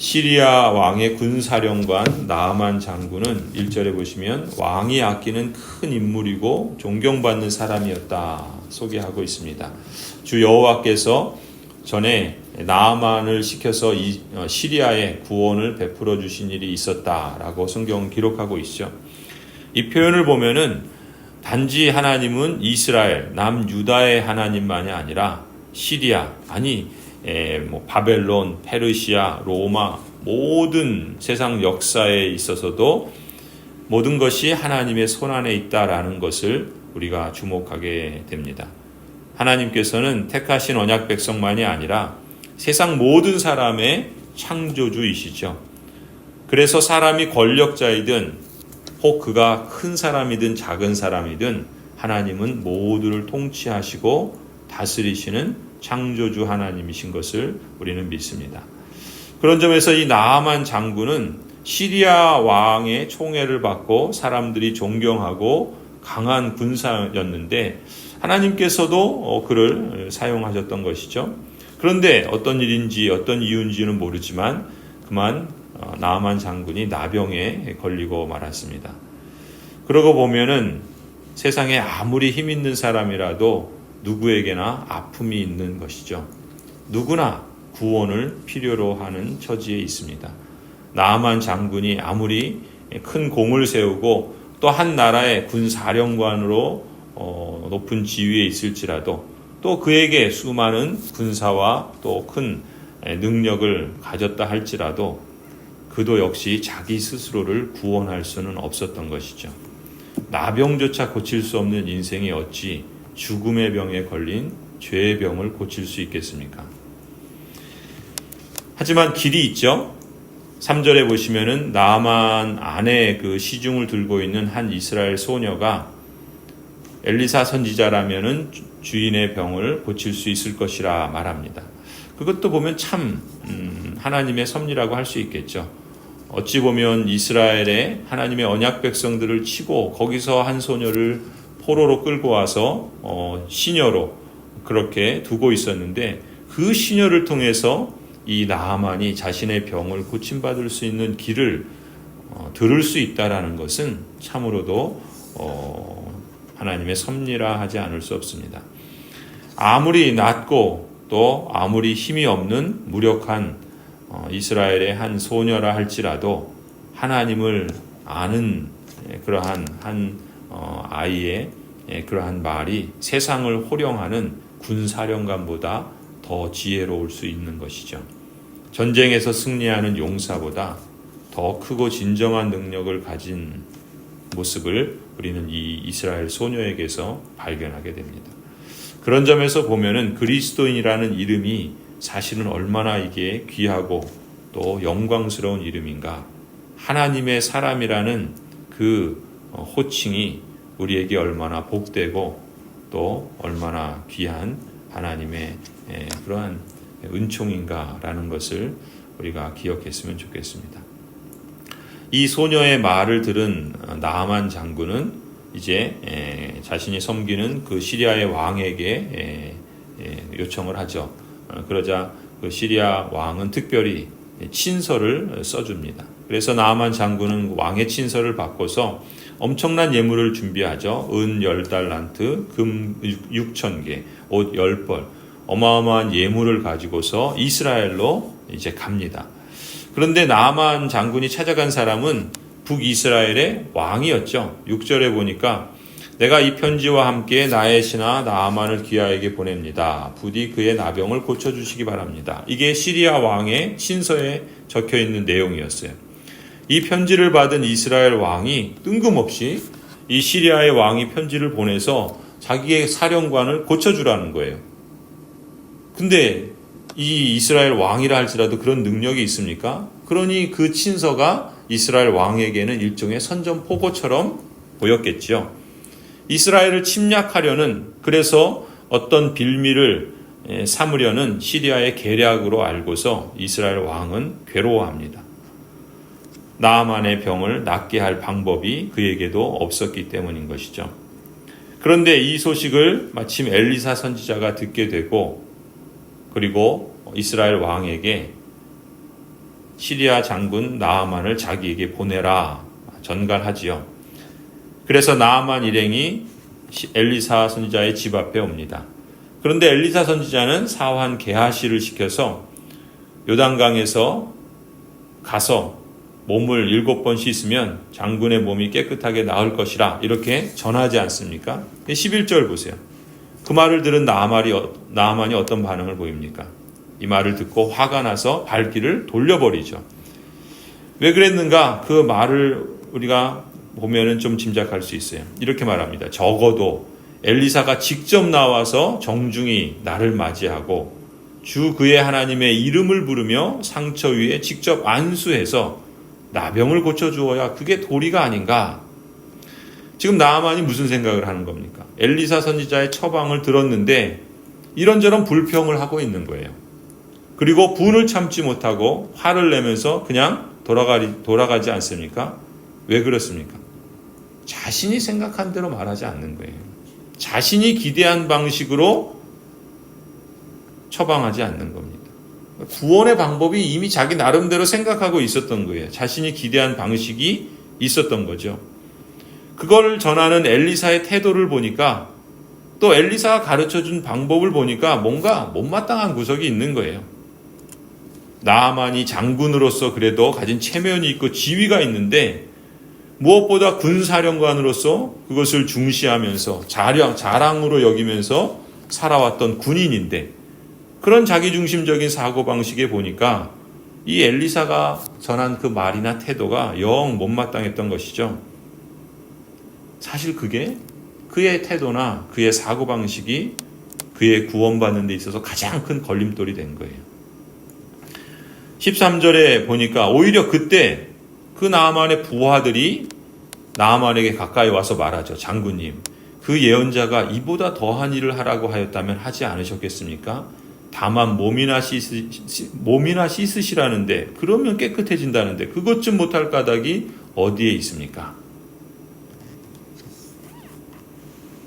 시리아 왕의 군사령관 나아만 장군은 1절에 보시면 왕이 아끼는 큰 인물이고 존경받는 사람이었다 소개하고 있습니다. 주 여호와께서 전에 나아만을 시켜서 시리아에 구원을 베풀어 주신 일이 있었다라고 성경은 기록하고 있죠. 이 표현을 보면은 단지 하나님은 이스라엘, 남유다의 하나님만이 아니라 시리아, 바벨론, 페르시아, 로마 모든 세상 역사에 있어서도 모든 것이 하나님의 손안에 있다라는 것을 우리가 주목하게 됩니다. 하나님께서는 택하신 언약 백성만이 아니라 세상 모든 사람의 창조주이시죠. 그래서 사람이 권력자이든 혹 그가 큰 사람이든 작은 사람이든 하나님은 모두를 통치하시고 다스리시는 창조주 하나님이신 것을 우리는 믿습니다. 그런 점에서 이 나아만 장군은 시리아 왕의 총애를 받고 사람들이 존경하고 강한 군사였는데 하나님께서도 그를 사용하셨던 것이죠. 그런데 어떤 일인지 어떤 이유인지는 모르지만 그만 나아만 장군이 나병에 걸리고 말았습니다. 그러고 보면은 세상에 아무리 힘 있는 사람이라도 누구에게나 아픔이 있는 것이죠. 누구나 구원을 필요로 하는 처지에 있습니다. 나아만 장군이 아무리 큰 공을 세우고 또 한 나라의 군사령관으로 높은 지위에 있을지라도 또 그에게 수많은 군사와 또 큰 능력을 가졌다 할지라도 그도 역시 자기 스스로를 구원할 수는 없었던 것이죠. 나병조차 고칠 수 없는 인생이 어찌 죽음의 병에 걸린 죄의 병을 고칠 수 있겠습니까? 하지만 길이 있죠. 3절에 보시면은 나아만 안에 그 시중을 들고 있는 한 이스라엘 소녀가 엘리사 선지자라면은 주인의 병을 고칠 수 있을 것이라 말합니다. 그것도 보면 참 하나님의 섭리라고 할 수 있겠죠. 어찌 보면 이스라엘의 하나님의 언약 백성들을 치고 거기서 한 소녀를 포로로 끌고 와서 시녀로 그렇게 두고 있었는데 그 시녀를 통해서 이 나아만이 자신의 병을 고침받을 수 있는 길을 들을 수 있다라는 것은 참으로도 하나님의 섭리라 하지 않을 수 없습니다. 아무리 낮고 또 아무리 힘이 없는 무력한 이스라엘의 한 소녀라 할지라도 하나님을 아는 그러한 한 아이의 그러한 말이 세상을 호령하는 군사령관보다 더 지혜로울 수 있는 것이죠. 전쟁에서 승리하는 용사보다 더 크고 진정한 능력을 가진 모습을 우리는 이 이스라엘 소녀에게서 발견하게 됩니다. 그런 점에서 보면은 그리스도인이라는 이름이 사실은 얼마나 이게 귀하고 또 영광스러운 이름인가. 하나님의 사람이라는 그 호칭이 우리에게 얼마나 복되고 또 얼마나 귀한 하나님의 그러한 은총인가라는 것을 우리가 기억했으면 좋겠습니다. 이 소녀의 말을 들은 나아만 장군은 이제 자신이 섬기는 그 시리아의 왕에게 요청을 하죠. 그러자 그 시리아 왕은 특별히 친서를 써줍니다. 그래서 나아만 장군은 왕의 친서를 받고서 엄청난 예물을 준비하죠. 은 10달란트, 금 6,000개, 옷 10벌, 어마어마한 예물을 가지고서 이스라엘로 이제 갑니다. 그런데 나아만 장군이 찾아간 사람은 북이스라엘의 왕이었죠. 6절에 보니까 내가 이 편지와 함께 나의 신하 나아만을 귀하에게 보냅니다. 부디 그의 나병을 고쳐주시기 바랍니다. 이게 시리아 왕의 친서에 적혀있는 내용이었어요. 이 편지를 받은 이스라엘 왕이 뜬금없이 이 시리아의 왕이 편지를 보내서 자기의 사령관을 고쳐주라는 거예요. 근데 이 이스라엘 왕이라 할지라도 그런 능력이 있습니까? 그러니 그 친서가 이스라엘 왕에게는 일종의 선전포고처럼 보였겠죠. 이스라엘을 침략하려는, 그래서 어떤 빌미를 삼으려는 시리아의 계략으로 알고서 이스라엘 왕은 괴로워합니다. 나아만의 병을 낫게 할 방법이 그에게도 없었기 때문인 것이죠. 그런데 이 소식을 마침 엘리사 선지자가 듣게 되고, 그리고 이스라엘 왕에게 시리아 장군 나아만을 자기에게 보내라 전갈하지요. 그래서 나아만 일행이 엘리사 선지자의 집 앞에 옵니다. 그런데 엘리사 선지자는 사환 게하시를 시켜서 요단강에서 가서 몸을 7번 씻으면 장군의 몸이 깨끗하게 나을 것이라 이렇게 전하지 않습니까? 11절 보세요. 그 말을 들은 나아만이 어떤 반응을 보입니까? 이 말을 듣고 화가 나서 발길을 돌려버리죠. 왜 그랬는가? 그 말을 우리가 보면은 좀 짐작할 수 있어요. 이렇게 말합니다. 적어도 엘리사가 직접 나와서 정중히 나를 맞이하고 주 그의 하나님의 이름을 부르며 상처 위에 직접 안수해서 나병을 고쳐주어야 그게 도리가 아닌가? 지금 나아만이 무슨 생각을 하는 겁니까? 엘리사 선지자의 처방을 들었는데 이런저런 불평을 하고 있는 거예요. 그리고 분을 참지 못하고 화를 내면서 그냥 돌아가지 않습니까? 왜 그렇습니까? 자신이 생각한 대로 말하지 않는 거예요. 자신이 기대한 방식으로 처방하지 않는 겁니다. 구원의 방법이 이미 자기 나름대로 생각하고 있었던 거예요. 자신이 기대한 방식이 있었던 거죠. 그걸 전하는 엘리사의 태도를 보니까 또 엘리사가 가르쳐준 방법을 보니까 뭔가 못마땅한 구석이 있는 거예요. 나아만이 장군으로서 그래도 가진 체면이 있고 지위가 있는데 무엇보다 군사령관으로서 그것을 중시하면서 자랑으로 여기면서 살아왔던 군인인데 그런 자기중심적인 사고방식에 보니까 이 엘리사가 전한 그 말이나 태도가 영 못마땅했던 것이죠. 사실 그게 그의 태도나 그의 사고방식이 그의 구원받는 데 있어서 가장 큰 걸림돌이 된 거예요. 13절에 보니까 오히려 그때 그 나아만의 부하들이 나아만에게 가까이 와서 말하죠. 장군님, 그 예언자가 이보다 더한 일을 하라고 하였다면 하지 않으셨겠습니까? 다만 몸이나 씻으시라는데 그러면 깨끗해진다는데 그것 좀 못할 까닭이 어디에 있습니까?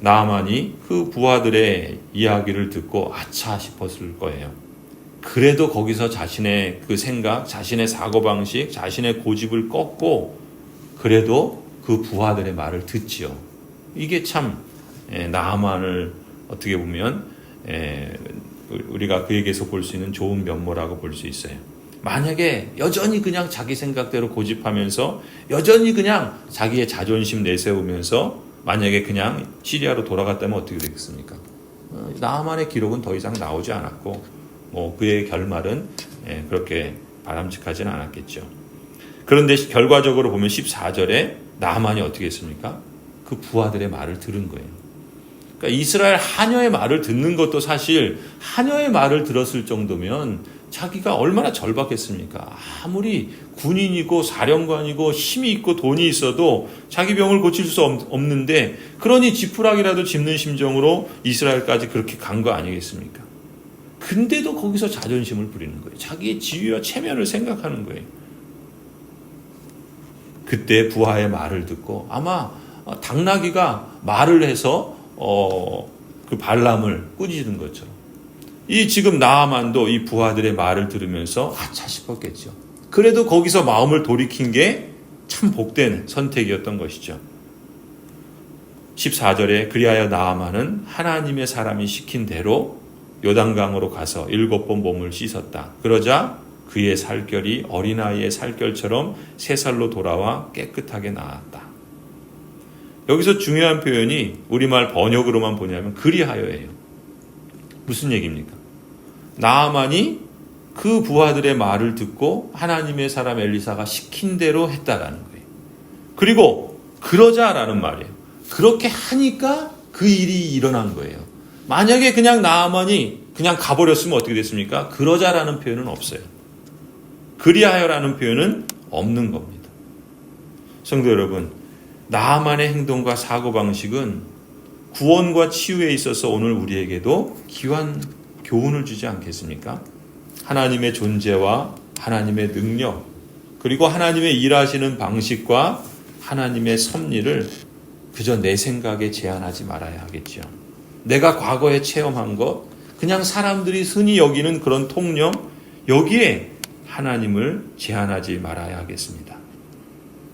나아만이 그 부하들의 이야기를 듣고 아차 싶었을 거예요. 그래도 거기서 자신의 그 생각, 자신의 사고방식, 자신의 고집을 꺾고 그래도 그 부하들의 말을 듣지요. 이게 참 나아만을 어떻게 보면 우리가 그에게서 볼 수 있는 좋은 면모라고 볼 수 있어요. 만약에 여전히 그냥 자기 생각대로 고집하면서 여전히 그냥 자기의 자존심 내세우면서 만약에 그냥 시리아로 돌아갔다면 어떻게 되겠습니까? 나아만의 기록은 더 이상 나오지 않았고 그의 결말은 그렇게 바람직하지는 않았겠죠. 그런데 결과적으로 보면 14절에 나아만이 어떻게 했습니까? 그 부하들의 말을 들은 거예요. 그러니까 이스라엘 하녀의 말을 듣는 것도 사실 하녀의 말을 들었을 정도면 자기가 얼마나 절박했습니까? 아무리 군인이고 사령관이고 힘이 있고 돈이 있어도 자기 병을 고칠 수 없는데 그러니 지푸라기라도 짚는 심정으로 이스라엘까지 그렇게 간 거 아니겠습니까? 근데도 거기서 자존심을 부리는 거예요. 자기의 지위와 체면을 생각하는 거예요. 그때 부하의 말을 듣고 아마 당나귀가 말을 해서 그 발람을 꾸짖은 것처럼 이 지금 나아만도 이 부하들의 말을 들으면서 아차 싶었겠죠. 그래도 거기서 마음을 돌이킨 게 참 복된 선택이었던 것이죠. 14절에 그리하여 나아만은 하나님의 사람이 시킨 대로 요단강으로 가서 7번 몸을 씻었다. 그러자 그의 살결이 어린아이의 살결처럼 새 살로 돌아와 깨끗하게 나았다. 여기서 중요한 표현이 우리말 번역으로만 보냐면 그리하여예요. 무슨 얘기입니까? 나아만이 그 부하들의 말을 듣고 하나님의 사람 엘리사가 시킨 대로 했다라는 거예요. 그리고 그러자라는 말이에요. 그렇게 하니까 그 일이 일어난 거예요. 만약에 그냥 나아만이 그냥 가버렸으면 어떻게 됐습니까? 그러자라는 표현은 없어요. 그리하여라는 표현은 없는 겁니다. 성도 여러분, 나아만의 행동과 사고방식은 구원과 치유에 있어서 오늘 우리에게도 귀한 교훈을 주지 않겠습니까? 하나님의 존재와 하나님의 능력, 그리고 하나님의 일하시는 방식과 하나님의 섭리를 그저 내 생각에 제한하지 말아야 하겠죠. 내가 과거에 체험한 것, 그냥 사람들이 흔히 여기는 그런 통념, 여기에 하나님을 제한하지 말아야 하겠습니다.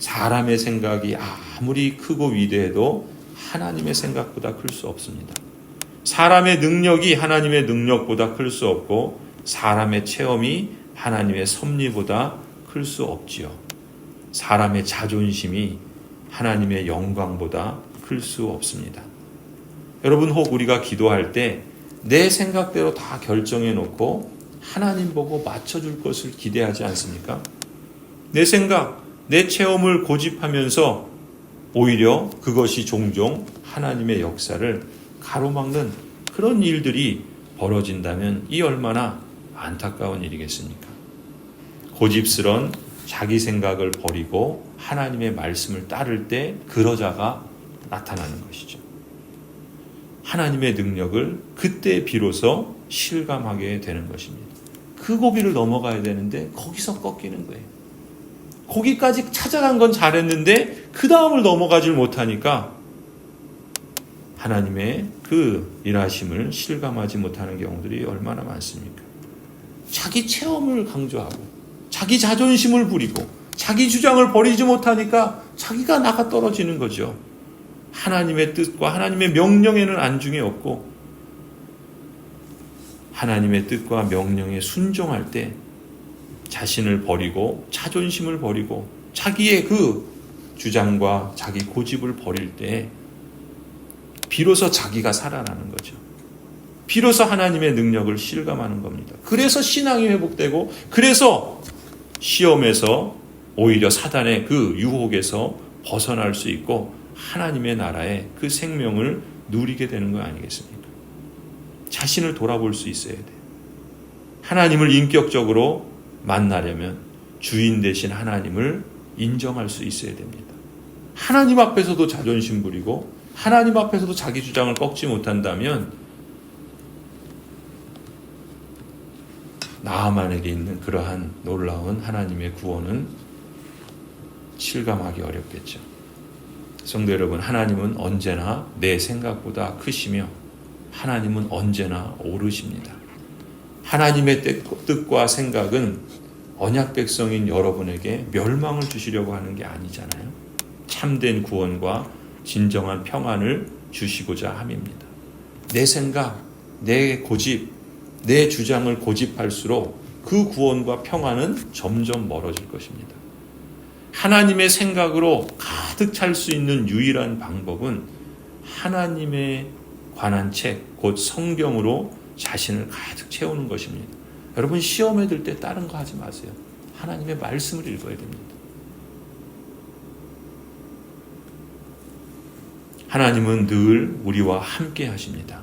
사람의 생각이 아무리 크고 위대해도 하나님의 생각보다 클 수 없습니다. 사람의 능력이 하나님의 능력보다 클 수 없고 사람의 체험이 하나님의 섭리보다 클 수 없지요. 사람의 자존심이 하나님의 영광보다 클 수 없습니다. 여러분, 혹 우리가 기도할 때 내 생각대로 다 결정해 놓고 하나님 보고 맞춰줄 것을 기대하지 않습니까? 내 생각, 내 체험을 고집하면서 오히려 그것이 종종 하나님의 역사를 가로막는 그런 일들이 벌어진다면 이 얼마나 안타까운 일이겠습니까? 고집스런 자기 생각을 버리고 하나님의 말씀을 따를 때 그러자가 나타나는 것이죠. 하나님의 능력을 그때 비로소 실감하게 되는 것입니다. 그 고비를 넘어가야 되는데 거기서 꺾이는 거예요. 거기까지 찾아간 건 잘했는데 그 다음을 넘어가질 못하니까 하나님의 그 일하심을 실감하지 못하는 경우들이 얼마나 많습니까? 자기 체험을 강조하고 자기 자존심을 부리고 자기 주장을 버리지 못하니까 자기가 나가 떨어지는 거죠. 하나님의 뜻과 하나님의 명령에는 안중에 없고 하나님의 뜻과 명령에 순종할 때 자신을 버리고 자존심을 버리고 자기의 그 주장과 자기 고집을 버릴 때 비로소 자기가 살아나는 거죠. 비로소 하나님의 능력을 실감하는 겁니다. 그래서 신앙이 회복되고 그래서 시험에서 오히려 사단의 그 유혹에서 벗어날 수 있고 하나님의 나라의 그 생명을 누리게 되는 거 아니겠습니까? 자신을 돌아볼 수 있어야 돼요. 하나님을 인격적으로 만나려면 주인 되신 하나님을 인정할 수 있어야 됩니다. 하나님 앞에서도 자존심 부리고 하나님 앞에서도 자기 주장을 꺾지 못한다면 나아만에게 있는 그러한 놀라운 하나님의 구원은 실감하기 어렵겠죠. 성도 여러분, 하나님은 언제나 내 생각보다 크시며 하나님은 언제나 옳으십니다. 하나님의 뜻과 생각은 언약 백성인 여러분에게 멸망을 주시려고 하는 게 아니잖아요. 참된 구원과 진정한 평안을 주시고자 함입니다. 내 생각, 내 고집, 내 주장을 고집할수록 그 구원과 평안은 점점 멀어질 것입니다. 하나님의 생각으로 가득 찰 수 있는 유일한 방법은 하나님에 관한 책, 곧 성경으로 자신을 가득 채우는 것입니다. 여러분, 시험에 들 때 다른 거 하지 마세요. 하나님의 말씀을 읽어야 됩니다. 하나님은 늘 우리와 함께 하십니다.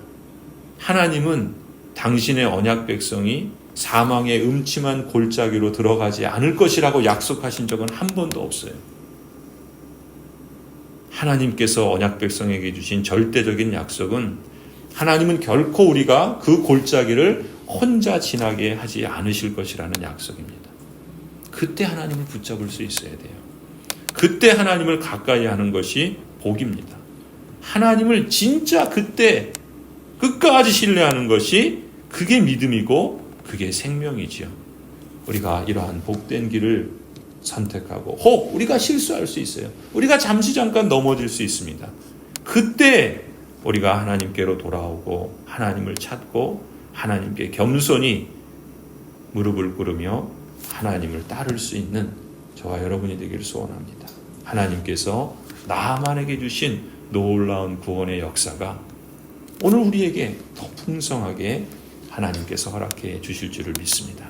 하나님은 당신의 언약 백성이 사망의 음침한 골짜기로 들어가지 않을 것이라고 약속하신 적은 한 번도 없어요. 하나님께서 언약 백성에게 주신 절대적인 약속은 하나님은 결코 우리가 그 골짜기를 혼자 지나게 하지 않으실 것이라는 약속입니다. 그때 하나님을 붙잡을 수 있어야 돼요. 그때 하나님을 가까이 하는 것이 복입니다. 하나님을 진짜 그때 끝까지 신뢰하는 것이 그게 믿음이고 그게 생명이지요. 우리가 이러한 복된 길을 선택하고 혹 우리가 실수할 수 있어요. 우리가 잠시 잠깐 넘어질 수 있습니다. 그때 우리가 하나님께로 돌아오고 하나님을 찾고 하나님께 겸손히 무릎을 꿇으며 하나님을 따를 수 있는 저와 여러분이 되기를 소원합니다. 하나님께서 나만에게 주신 놀라운 구원의 역사가 오늘 우리에게 더 풍성하게 하나님께서 허락해 주실 줄을 믿습니다.